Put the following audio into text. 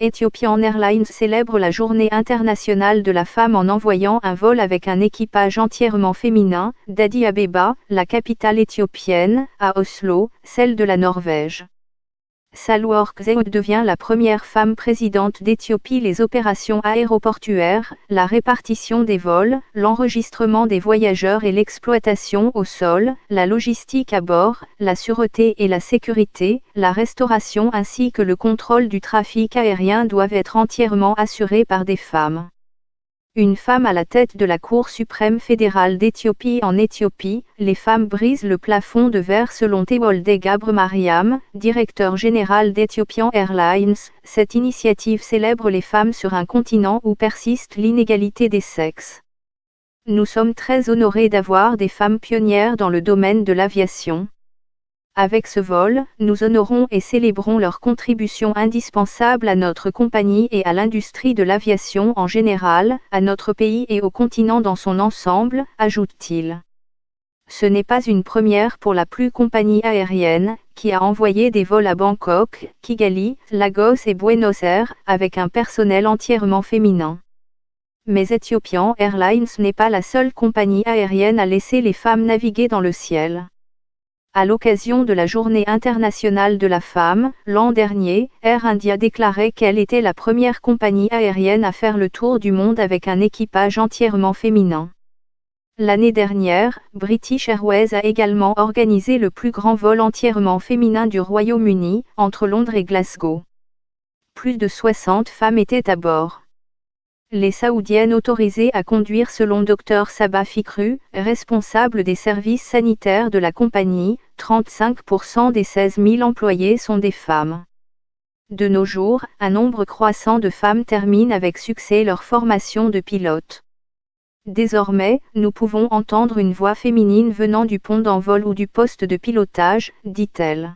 Ethiopian Airlines célèbre la Journée internationale de la femme en envoyant un vol avec un équipage entièrement féminin, d'Addis Abeba, la capitale éthiopienne, à Oslo, celle de la Norvège. Sahle-Work Zewde devient la première femme présidente d'Éthiopie. Les opérations aéroportuaires, la répartition des vols, l'enregistrement des voyageurs et l'exploitation au sol, la logistique à bord, la sûreté et la sécurité, la restauration ainsi que le contrôle du trafic aérien doivent être entièrement assurés par des femmes. Une femme à la tête de la Cour suprême fédérale d'Éthiopie. En Éthiopie, les femmes brisent le plafond de verre selon Tewolde Gabre-Mariam, directeur général d'Ethiopian Airlines. Cette initiative célèbre les femmes sur un continent où persiste l'inégalité des sexes. Nous sommes très honorés d'avoir des femmes pionnières dans le domaine de l'aviation. Avec ce vol, nous honorons et célébrons leur contribution indispensable à notre compagnie et à l'industrie de l'aviation en général, à notre pays et au continent dans son ensemble, ajoute-t-il. Ce n'est pas une première pour la compagnie aérienne, qui a envoyé des vols à Bangkok, Kigali, Lagos et Buenos Aires, avec un personnel entièrement féminin. Mais Ethiopian Airlines n'est pas la seule compagnie aérienne à laisser les femmes naviguer dans le ciel. À l'occasion de la Journée internationale de la femme, l'an dernier, Air India déclarait qu'elle était la première compagnie aérienne à faire le tour du monde avec un équipage entièrement féminin. L'année dernière, British Airways a également organisé le plus grand vol entièrement féminin du Royaume-Uni, entre Londres et Glasgow. Plus de 60 femmes étaient à bord. Les Saoudiennes autorisées à conduire selon Dr Sabah Fikru, responsable des services sanitaires de la compagnie, 35% des 16 000 employés sont des femmes. De nos jours, un nombre croissant de femmes terminent avec succès leur formation de pilote. Désormais, nous pouvons entendre une voix féminine venant du pont d'envol ou du poste de pilotage, dit-elle.